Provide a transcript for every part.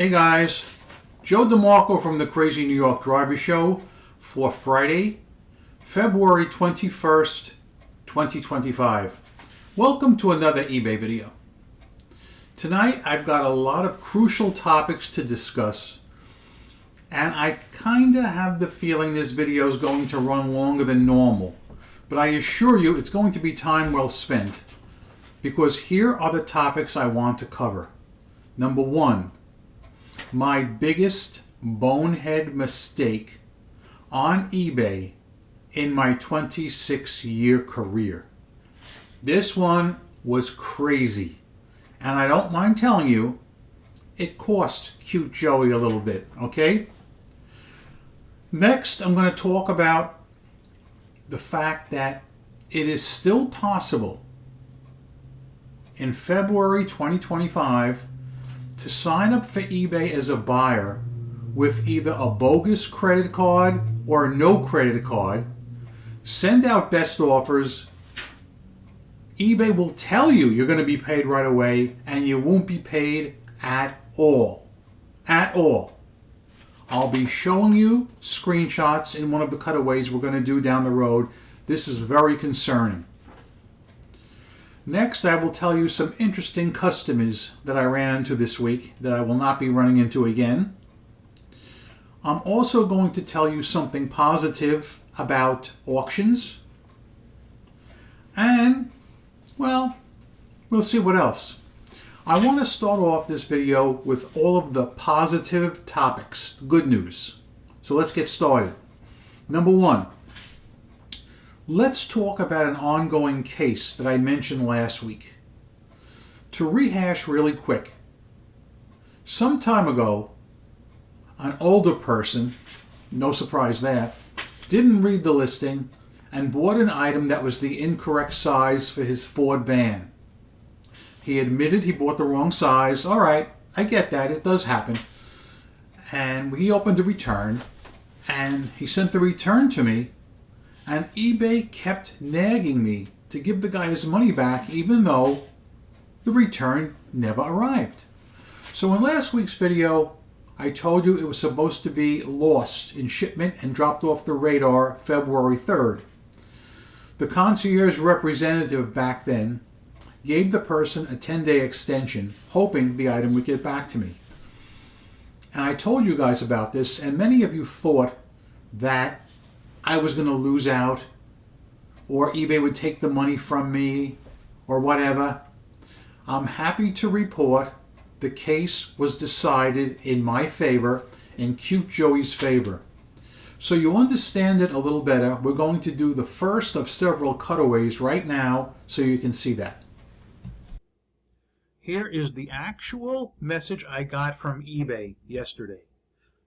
Hey guys, Joe DeMarco from the Crazy New York Driver Show for Friday, February 21st, 2025. Welcome to another eBay video. Tonight I've got a lot of crucial topics to discuss, and I kinda have the feeling this video is going to run longer than normal, but I assure you it's going to be time well spent, because here are the topics I want to cover. Number one, my biggest bonehead mistake on eBay in my 26-year career. This one was crazy, and I don't mind telling you, it cost Cute Joey a little bit, okay? Next, I'm going to talk about the fact that it is still possible in February 2025 to sign up for eBay as a buyer with either a bogus credit card or no credit card, send out best offers. eBay will tell you you're going to be paid right away, and you won't be paid at all. At all. I'll be showing you screenshots in one of the cutaways we're going to do down the road. This is very concerning. Next, I will tell you some interesting customers that I ran into this week that I will not be running into again. I'm also going to tell you something positive about auctions. And, well, we'll see what else. I want to start off this video with all of the positive topics, good news. So let's get started. Number one. Let's talk about an ongoing case that I mentioned last week. To rehash really quick, some time ago, an older person, no surprise there, didn't read the listing and bought an item that was the incorrect size for his Ford van. He admitted he bought the wrong size. All right, I get that, it does happen. And he opened a return, and he sent the return to me. And eBay kept nagging me to give the guy his money back, even though the return never arrived. So in last week's video, I told you it was supposed to be lost in shipment and dropped off the radar February 3rd. The concierge representative back then gave the person a 10-day extension, hoping the item would get back to me. And I told you guys about this, and many of you thought that I was going to lose out, or eBay would take the money from me, or whatever. I'm happy to report the case was decided in my favor, in Cute Joey's favor. So you understand it a little better. We're going to do the first of several cutaways right now so you can see that. Here is the actual message I got from eBay yesterday.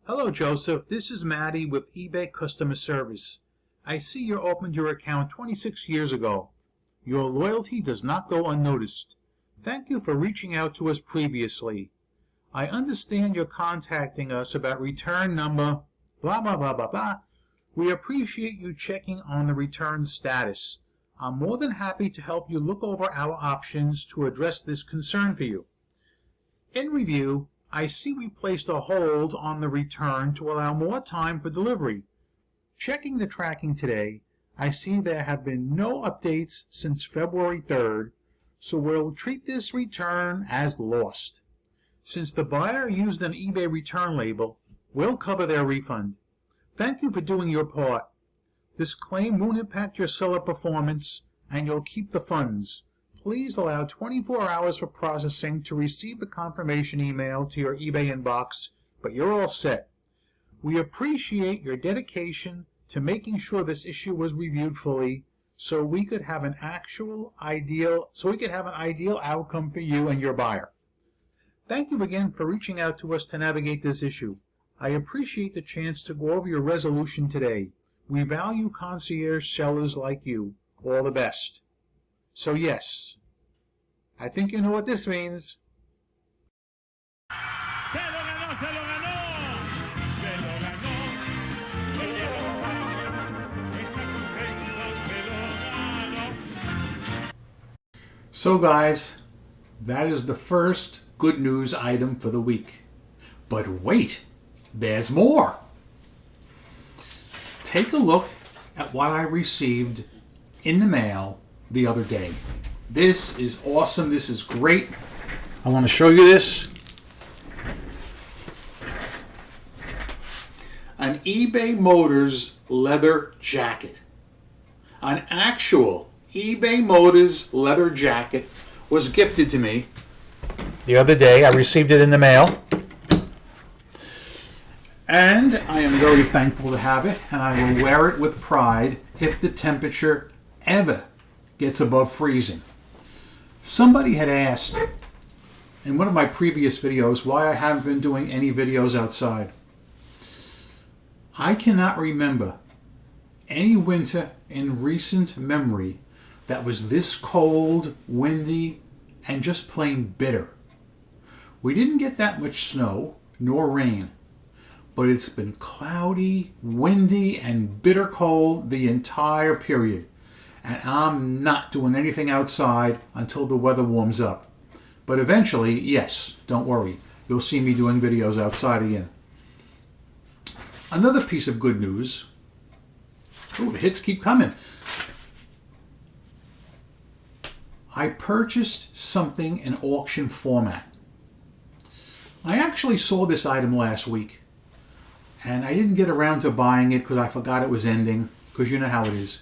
Hello, Joseph. This is Maddie with eBay Customer Service. I see you opened your account 26 years ago. Your loyalty does not go unnoticed. Thank you for reaching out to us previously. I understand you're contacting us about return number blah, blah, blah, blah, blah. We appreciate you checking on the return status. I'm more than happy to help you look over our options to address this concern for you. In review, I see we placed a hold on the return to allow more time for delivery. Checking the tracking today, I see there have been no updates since February 3rd, so we'll treat this return as lost. Since the buyer used an eBay return label, we'll cover their refund. Thank you for doing your part. This claim won't impact your seller performance, and you'll keep the funds. Please allow 24 hours for processing to receive the confirmation email to your eBay inbox, but you're all set. We appreciate your dedication to making sure this issue was reviewed fully so we could have an ideal outcome for you and your buyer. Thank you again for reaching out to us to navigate this issue. I appreciate the chance to go over your resolution today. We value concierge sellers like you. All the best. So yes, I think you know what this means. So guys, that is the first good news item for the week. But wait, there's more. Take a look at what I received in the mail the other day. This is awesome. This is great. I want to show you this. An eBay Motors leather jacket. An actual eBay Motors leather jacket was gifted to me the other day. I received it in the mail. And I am very thankful to have it, and I will wear it with pride if the temperature ever gets above freezing. Somebody had asked in one of my previous videos why I haven't been doing any videos outside. I cannot remember any winter in recent memory that was this cold, windy, and just plain bitter. We didn't get that much snow nor rain, but it's been cloudy, windy, and bitter cold the entire period. And I'm not doing anything outside until the weather warms up. But eventually, yes, don't worry, you'll see me doing videos outside again. Another piece of good news. Oh, the hits keep coming. I purchased something in auction format. I actually saw this item last week, and I didn't get around to buying it because I forgot it was ending, because you know how it is.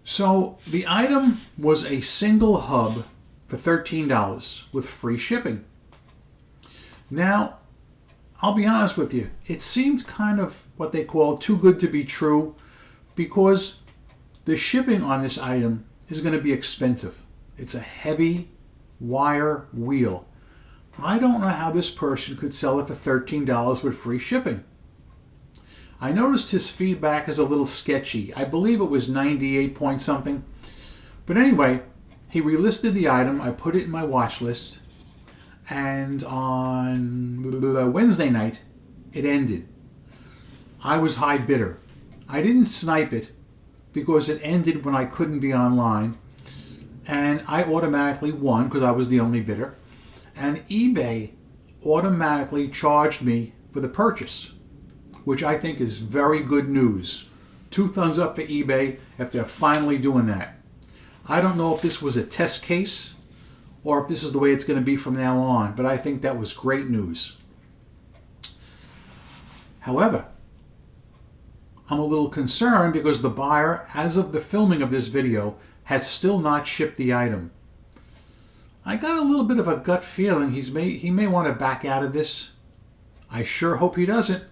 So the item was a single hub for $13 with free shipping. Now, I'll be honest with you, it seemed kind of what they call too good to be true, because the shipping on this item is going to be expensive. It's a heavy wire wheel. I don't know how this person could sell it for $13 with free shipping. I noticed his feedback is a little sketchy. I believe it was 98 point something. But anyway, he relisted the item. I put it in my watch list. And on Wednesday night, it ended. I was high bidder. I didn't snipe it because it ended when I couldn't be online. And I automatically won because I was the only bidder. And eBay automatically charged me for the purchase, which I think is very good news. 2 thumbs up for eBay if they're finally doing that. I don't know if this was a test case or if this is the way it's going to be from now on, but I think that was great news. However, I'm a little concerned because the buyer, as of the filming of this video, has still not shipped the item. I got a little bit of a gut feeling he may want to back out of this. I sure hope he doesn't.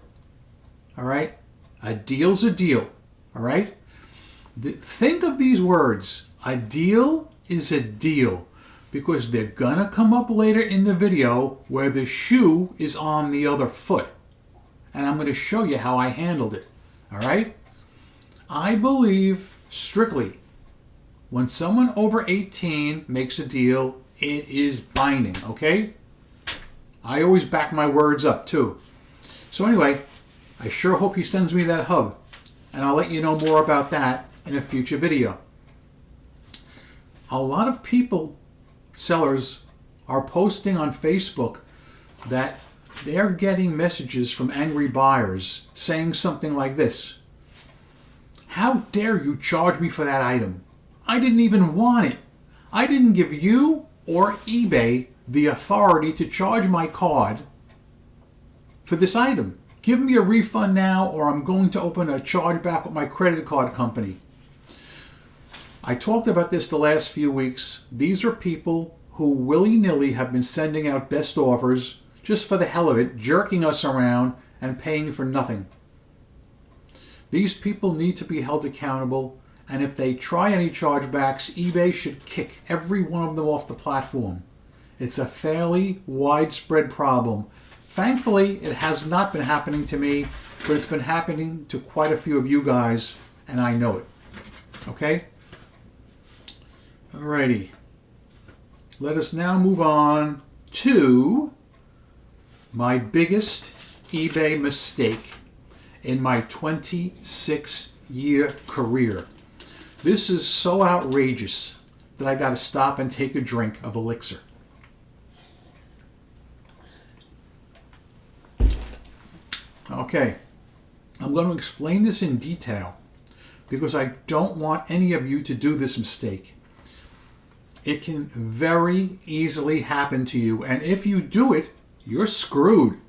All right? A deal's a deal. All right? Think of these words. A deal is a deal, because they're going to come up later in the video where the shoe is on the other foot. And I'm going to show you how I handled it. All right? I believe strictly when someone over 18 makes a deal, it is binding, okay? I always back my words up too. So anyway, I sure hope he sends me that hub, and I'll let you know more about that in a future video. A lot of people, sellers, are posting on Facebook that they're getting messages from angry buyers saying something like this: "How dare you charge me for that item? I didn't even want it. I didn't give you or eBay the authority to charge my card for this item. Give me a refund now, or I'm going to open a chargeback with my credit card company." I talked about this the last few weeks. These are people who willy-nilly have been sending out best offers just for the hell of it, jerking us around and paying for nothing. These people need to be held accountable, and if they try any chargebacks, eBay should kick every one of them off the platform. It's a fairly widespread problem. Thankfully, it has not been happening to me, but it's been happening to quite a few of you guys, and I know it. Okay? Alrighty. Let us now move on to my biggest eBay mistake in my 26-year career. This is so outrageous that I got to stop and take a drink of elixir. Okay, I'm going to explain this in detail because I don't want any of you to do this mistake. It can very easily happen to you, and if you do it, you're screwed.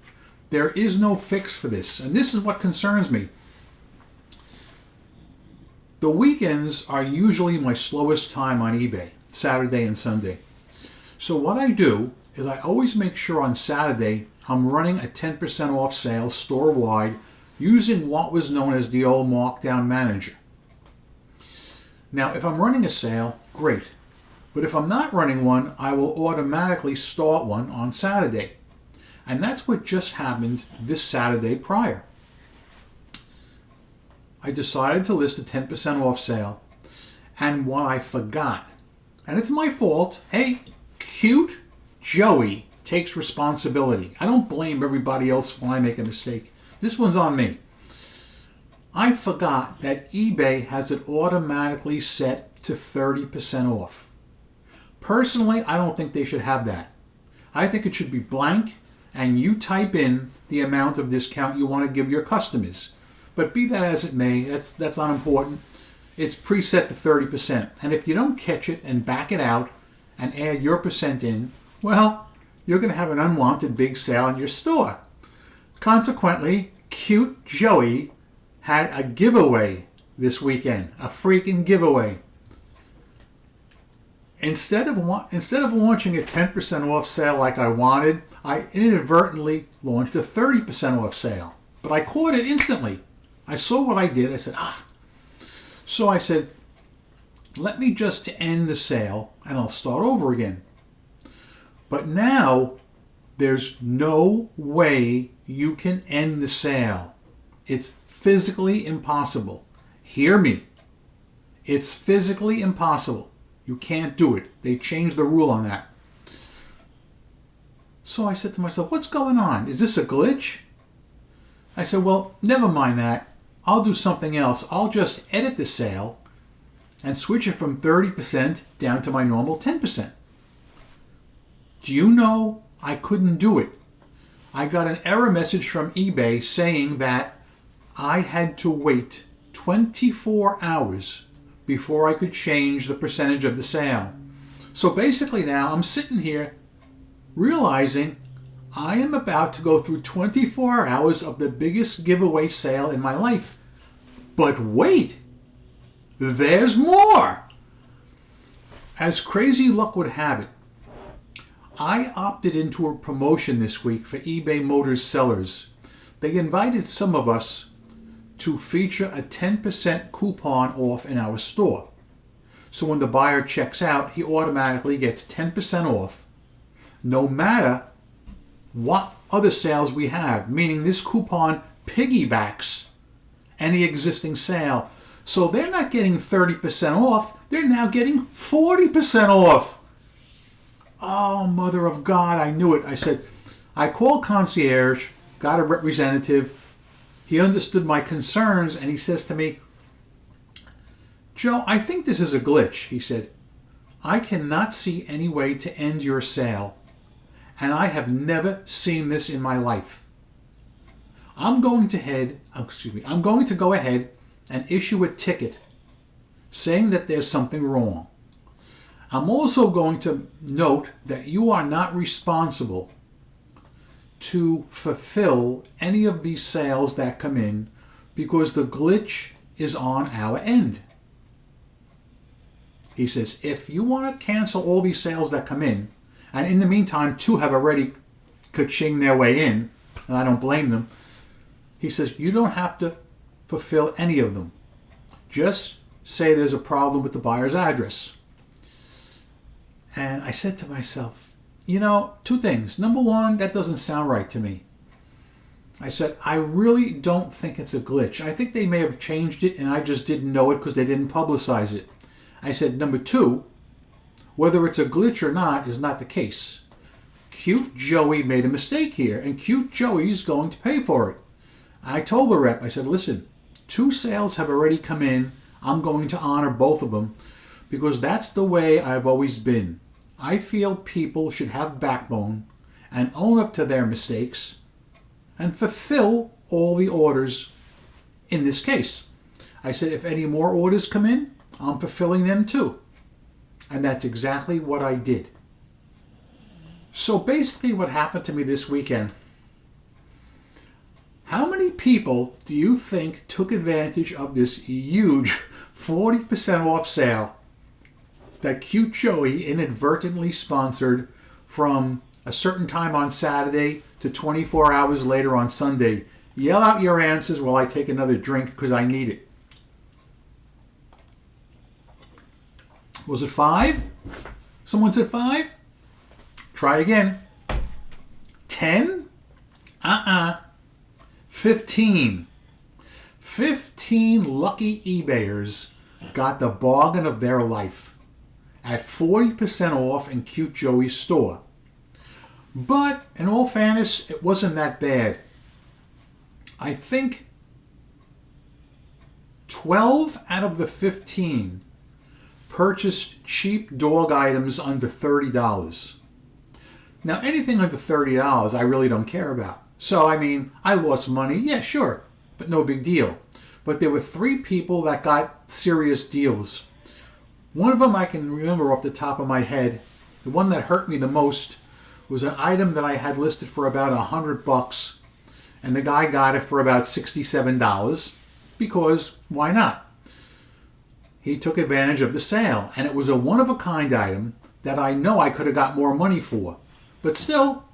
There is no fix for this, and this is what concerns me. The weekends are usually my slowest time on eBay, Saturday and Sunday. So what I do is I always make sure on Saturday I'm running a 10% off sale store-wide using what was known as the old markdown manager. Now, if I'm running a sale, great. But if I'm not running one, I will automatically start one on Saturday. And that's what just happened this Saturday prior. I decided to list a 10% off sale. And what I forgot, and it's my fault, hey, cute Joey takes responsibility. I don't blame everybody else when I make a mistake. This one's on me. I forgot that eBay has it automatically set to 30% off. Personally, I don't think they should have that. I think it should be blank and you type in the amount of discount you want to give your customers. But be that as it may, that's not important. It's preset to 30%. And if you don't catch it and back it out and add your percent in, well, you're going to have an unwanted big sale in your store. Consequently, cute Joey had a giveaway this weekend, a freaking giveaway. Instead of launching a 10% off sale like I wanted, I inadvertently launched a 30% off sale. But I caught it instantly. I saw what I did. I said, So I said, let me just end the sale and I'll start over again. But now there's no way you can end the sale. It's physically impossible. Hear me. It's physically impossible. You can't do it. They changed the rule on that. So I said to myself, what's going on? Is this a glitch? I said, well, never mind that. I'll do something else. I'll just edit the sale and switch it from 30% down to my normal 10%. Do you know I couldn't do it? I got an error message from eBay saying that I had to wait 24 hours before I could change the percentage of the sale. So basically now I'm sitting here realizing I am about to go through 24 hours of the biggest giveaway sale in my life. But wait, there's more. As crazy luck would have it, I opted into a promotion this week for eBay Motors sellers. They invited some of us to feature a 10% coupon off in our store. So when the buyer checks out, he automatically gets 10% off, no matter what other sales we have, meaning this coupon piggybacks any existing sale. So they're not getting 30% off, they're now getting 40% off. Oh, mother of God, I knew it. I said, I called concierge, got a representative. He understood my concerns and he says to me, Joe, I think this is a glitch. He said, I cannot see any way to end your sale, and I have never seen this in my life. I'm going to go ahead and issue a ticket saying that there's something wrong. I'm also going to note that you are not responsible to fulfill any of these sales that come in because the glitch is on our end. He says, if you want to cancel all these sales that come in, and in the meantime, 2 have already ka-ching their way in, and I don't blame them, he says, you don't have to fulfill any of them. Just say there's a problem with the buyer's address. And I said to myself, 2 things. Number one, that doesn't sound right to me. I said, I really don't think it's a glitch. I think they may have changed it and I just didn't know it because they didn't publicize it. I said, number 2, whether it's a glitch or not is not the case. Cute Joey made a mistake here and cute Joey's going to pay for it. I told the rep, I said, listen, 2 sales have already come in. I'm going to honor both of them because that's the way I've always been. I feel people should have backbone and own up to their mistakes and fulfill all the orders in this case. I said, if any more orders come in, I'm fulfilling them too. And that's exactly what I did. So basically what happened to me this weekend, how many people do you think took advantage of this huge 40% off sale that Cute Joey inadvertently sponsored from a certain time on Saturday to 24 hours later on Sunday? Yell out your answers while I take another drink because I need it. Was it 5? Someone said 5? Try again. 10? 15. 15 lucky eBayers got the bargain of their life at 40% off in Cute Joey's store. But in all fairness, it wasn't that bad. I think 12 out of the 15 purchased cheap dog items under $30. Now, anything under $30 I really don't care about. So, I mean, I lost money. Yeah, sure, but no big deal. But there were 3 people that got serious deals. One of them I can remember off the top of my head. The one that hurt me the most was an item that I had listed for about $100, and the guy got it for about $67 because why not? He took advantage of the sale, and it was a one-of-a-kind item that I know I could have got more money for. But still,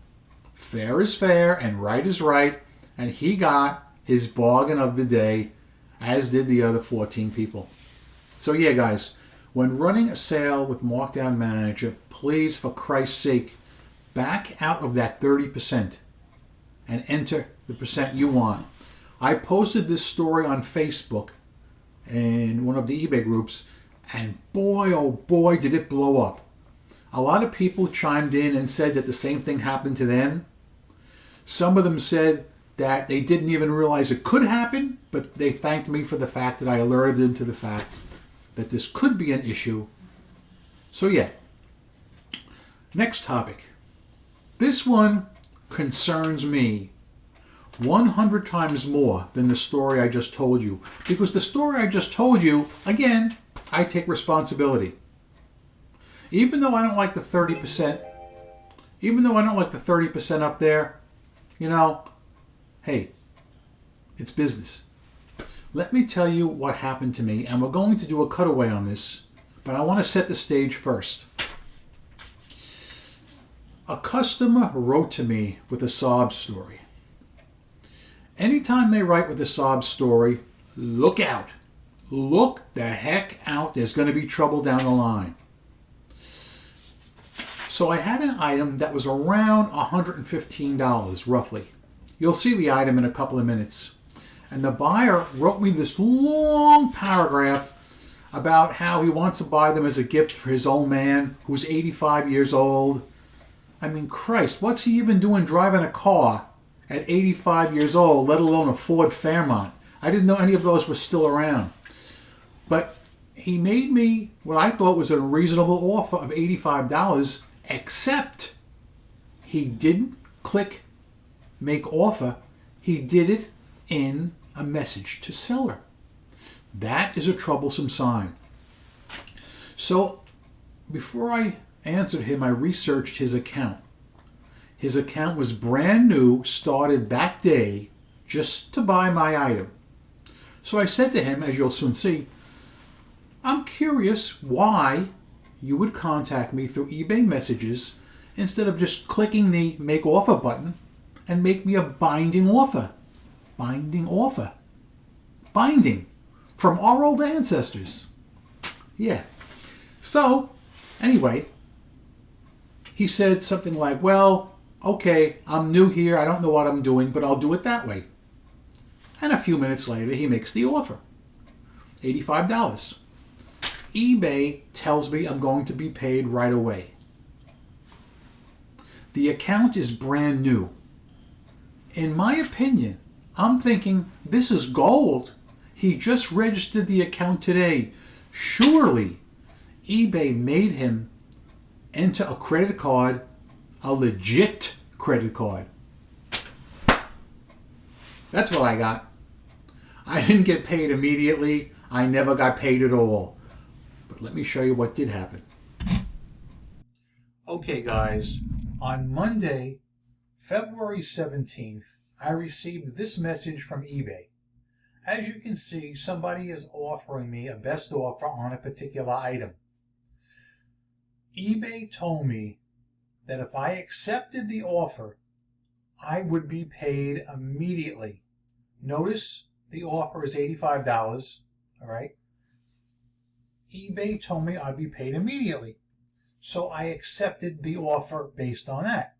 fair is fair and right is right, and he got his bargain of the day, as did the other 14 people. So yeah, guys, when running a sale with Markdown Manager, please, for Christ's sake, back out of that 30% and enter the percent you want. I posted this story on Facebook in one of the eBay groups, and boy, oh boy, did it blow up. A lot of people chimed in and said that the same thing happened to them. Some of them said that they didn't even realize it could happen, but they thanked me for the fact that I alerted them to the fact that this could be an issue. So yeah, next topic. This one concerns me 100 times more than the story I just told you. Because the story I just told you, again, I take responsibility. Even though I don't like the 30%, up there, you know, hey, it's business. Let me tell you what happened to me, and we're going to do a cutaway on this, but I want to set the stage first. A customer wrote to me with a sob story. Anytime they write with a sob story, look out. Look the heck out. There's going to be trouble down the line. So I had an item that was around $115, roughly. You'll see the item in a couple of minutes. And the buyer wrote me this long paragraph about how he wants to buy them as a gift for his old man who's 85 years old. I mean, Christ, what's he even doing driving a car at 85 years old, let alone a Ford Fairmont? I didn't know any of those were still around. But he made me what I thought was a reasonable offer of $85, except he didn't click make offer. He did it in a message to seller. That is a troublesome sign. So before I answered him, I researched his account. His account was brand new, started that day, just to buy my item. So I said to him, as you'll soon see, I'm curious why you would contact me through eBay messages instead of just clicking the make offer button and make me a binding offer. Binding offer. Binding. From our old ancestors. Yeah. So, anyway, he said something like, well, okay, I'm new here. I don't know what I'm doing, but I'll do it that way. And a few minutes later, he makes the offer. $85. eBay tells me I'm going to be paid right away. The account is brand new. In my opinion, I'm thinking this is gold. He just registered the account today. Surely eBay made him enter a credit card, a legit credit card. That's what I got. I didn't get paid immediately. I never got paid at all. But let me show you what did happen. Okay, guys. On Monday, February 17th, I received this message from eBay. As you can see, somebody is offering me a best offer on a particular item. eBay told me that if I accepted the offer, I would be paid immediately. Notice the offer is $85, all right? eBay told me I'd be paid immediately, so I accepted the offer based on that.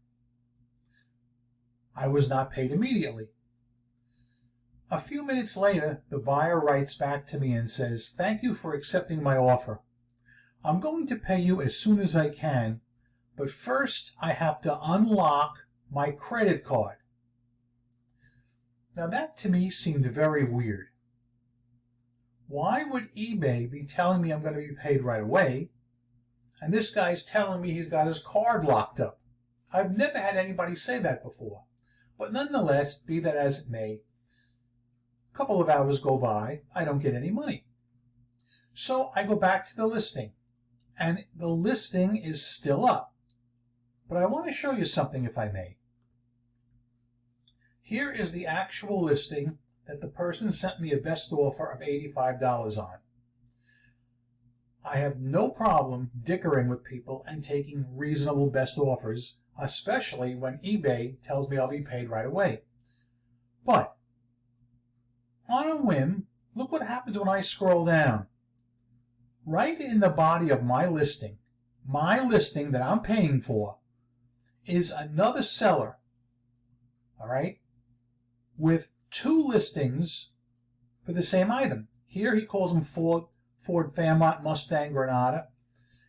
I was not paid immediately. A few minutes later, the buyer writes back to me and says, "Thank you for accepting my offer. I'm going to pay you as soon as I can, but first I have to unlock my credit card." Now that to me seemed very weird. Why would eBay be telling me I'm going to be paid right away, and this guy's telling me he's got his card locked up? I've never had anybody say that before. But nonetheless, be that as it may, a couple of hours go by, I don't get any money. So I go back to the listing, and the listing is still up. But I want to show you something, if I may. Here is the actual listing that the person sent me a best offer of $85 on. I have no problem dickering with people and taking reasonable best offers, especially when eBay tells me I'll be paid right away. But on a whim, look what happens when I scroll down. Right in the body of my listing that I'm paying for, is another seller, all right, with two listings for the same item. Here he calls them Ford Fairmont Mustang Granada.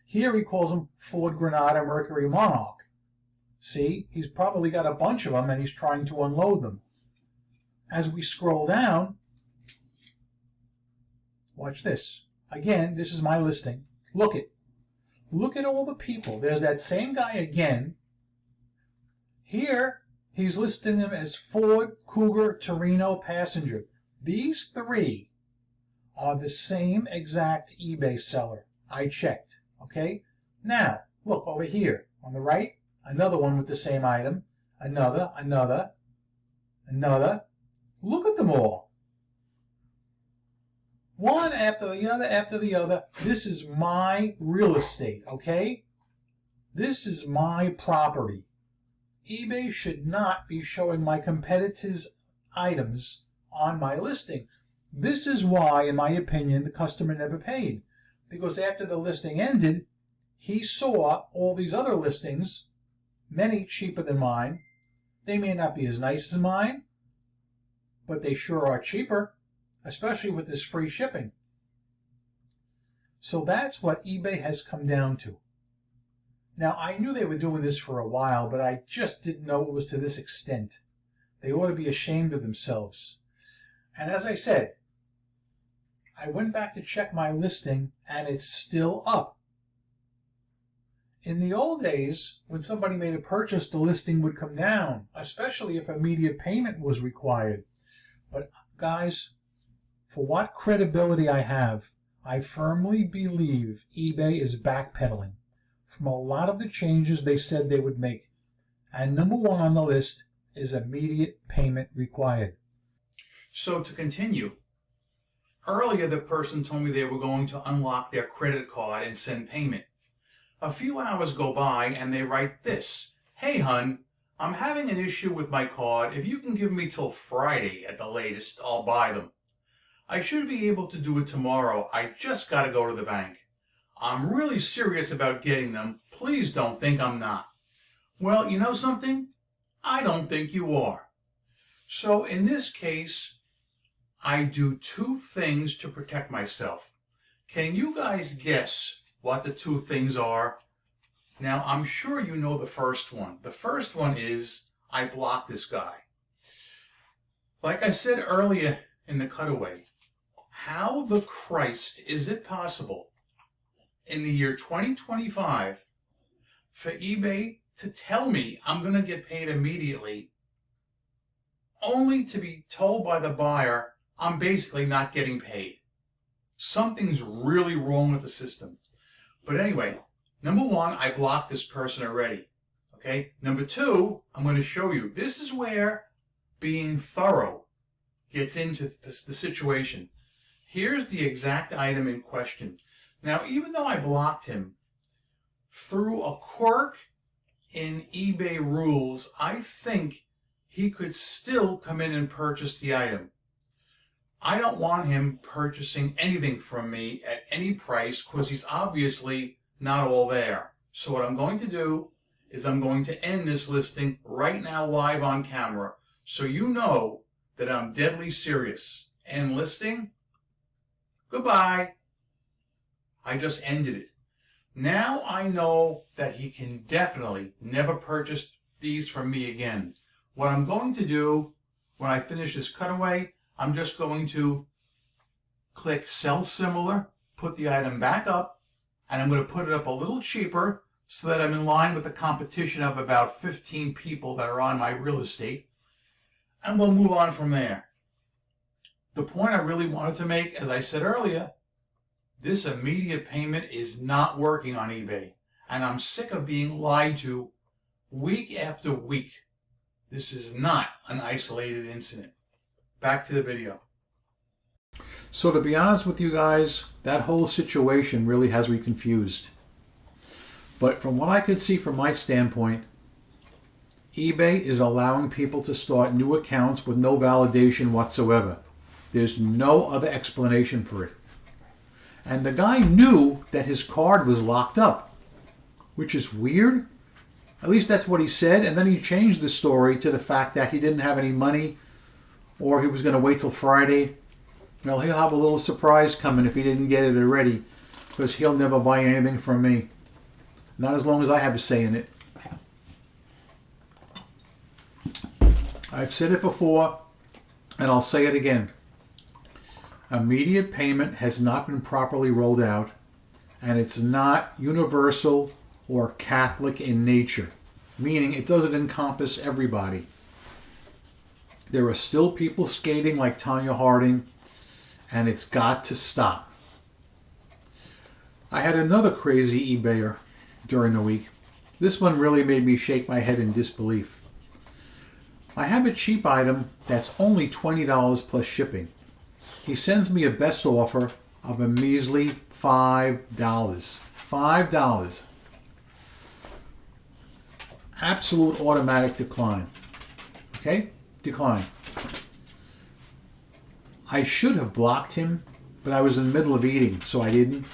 Here he calls them Ford Granada Mercury Monarch. See, he's probably got a bunch of them and he's trying to unload them. As we scroll down, watch this. Again, this is my listing. Look at all the people. There's that same guy again. Here, he's listing them as Ford Cougar Torino Passenger. These three are the same exact eBay seller. I checked, okay? Now, look over here on the right, another one with the same item, another. Look at them all. One after the other. This is my real estate, okay? This is my property. eBay should not be showing my competitors' items on my listing. This is why, in my opinion, the customer never paid. Because after the listing ended, he saw all these other listings, many cheaper than mine. They may not be as nice as mine, but they sure are cheaper, especially with this free shipping. So that's what eBay has come down to. Now, I knew they were doing this for a while, but I just didn't know it was to this extent. They ought to be ashamed of themselves. And as I said, I went back to check my listing, and it's still up. In the old days, when somebody made a purchase, the listing would come down, especially if immediate payment was required. But guys, for what credibility I have, I firmly believe eBay is backpedaling from a lot of the changes they said they would make. And number one on the list is immediate payment required. So to continue, earlier the person told me they were going to unlock their credit card and send payment. A few hours go by and they write this: "Hey hun, I'm having an issue with my card. If you can give me till Friday at the latest, I'll buy them. I should be able to do it tomorrow. I just got to go to the bank. I'm really serious about getting them. Please don't think I'm not." Well, you know something? I don't think you are. So in this case, I do two things to protect myself. Can you guys guess what the two things are? Now, I'm sure you know the first one. The first one is I block this guy. Like I said earlier in the cutaway, how the Christ is it possible in the year 2025 for eBay to tell me I'm going to get paid immediately only to be told by the buyer I'm basically not getting paid. Something's really wrong with the system. But anyway, number one, I blocked this person already. Okay? Number two, I'm going to show you. This is where being thorough gets into the situation. Here's the exact item in question. Now, even though I blocked him, through a quirk in eBay rules, I think he could still come in and purchase the item. I don't want him purchasing anything from me at any price because he's obviously not all there. So what I'm going to do is I'm going to end this listing right now live on camera so you know that I'm deadly serious. End listing. Goodbye. I just ended it. Now I know that he can definitely never purchase these from me again. What I'm going to do when I finish this cutaway, I'm just going to click Sell Similar, put the item back up, and I'm going to put it up a little cheaper so that I'm in line with the competition of about 15 people that are on my real estate. And we'll move on from there. The point I really wanted to make, as I said earlier, this immediate payment is not working on eBay. And I'm sick of being lied to week after week. This is not an isolated incident. Back to the video. So to be honest with you guys, that whole situation really has me confused. But from what I could see from my standpoint, eBay is allowing people to start new accounts with no validation whatsoever. There's no other explanation for it. And the guy knew that his card was locked up, which is weird. At least that's what he said. And then he changed the story to the fact that he didn't have any money or he was going to wait till Friday. Well, he'll have a little surprise coming if he didn't get it already, because he'll never buy anything from me. Not as long as I have a say in it. I've said it before, and I'll say it again. Immediate payment has not been properly rolled out, and it's not universal or Catholic in nature, meaning it doesn't encompass everybody. There are still people skating like Tanya Harding, and it's got to stop. I had another crazy eBayer during the week. This one really made me shake my head in disbelief. I have a cheap item that's only $20 plus shipping. He sends me a best offer of a measly $5. $5. Absolute automatic decline. Okay? Decline. I should have blocked him, but I was in the middle of eating, so I didn't.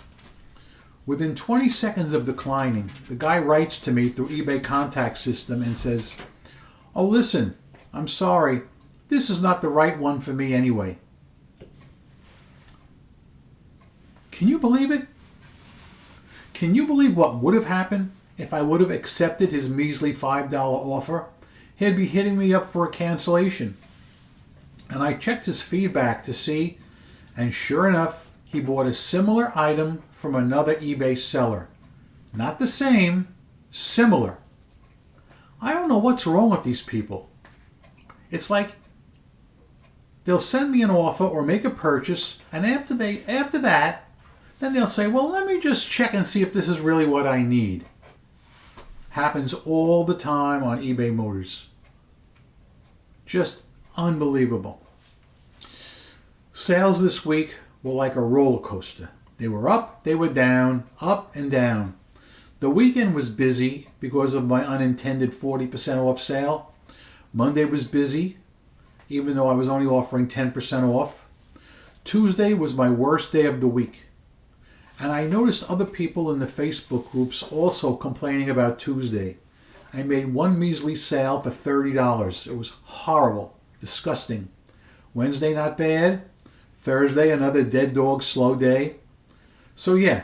Within 20 seconds of declining, the guy writes to me through eBay contact system and says, "Oh, listen, I'm sorry. This is not the right one for me anyway." Can you believe it? Can you believe what would have happened if I would have accepted his measly $5 offer? He'd be hitting me up for a cancellation. And I checked his feedback to see, and sure enough, he bought a similar item from another eBay seller. Not the same, similar. I don't know what's wrong with these people. It's like they'll send me an offer or make a purchase, and after that, then they'll say, "Well, let me just check and see if this is really what I need." Happens all the time on eBay Motors. Just unbelievable. Sales this week were like a roller coaster. They were up, they were down, up and down. The weekend was busy because of my unintended 40% off sale. Monday was busy, even though I was only offering 10% off. Tuesday was my worst day of the week. And I noticed other people in the Facebook groups also complaining about Tuesday. I made one measly sale for $30. It was horrible, disgusting. Wednesday, not bad. Thursday, another dead dog slow day. So yeah.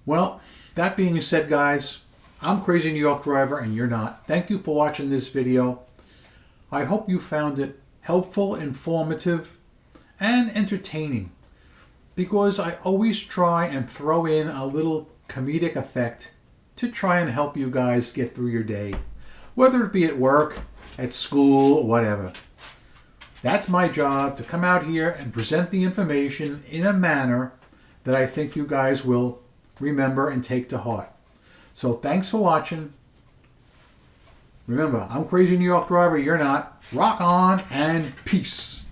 Well, that being said, guys, I'm Crazy New York Driver and you're not. Thank you for watching this video. I hope you found it helpful, informative, and entertaining, because I always try and throw in a little comedic effect to try and help you guys get through your day, whether it be at work, at school or whatever. That's my job, to come out here and present the information in a manner that I think you guys will remember and take to heart. So thanks for watching. Remember, I'm Crazy New York Driver, you're not. Rock on and peace.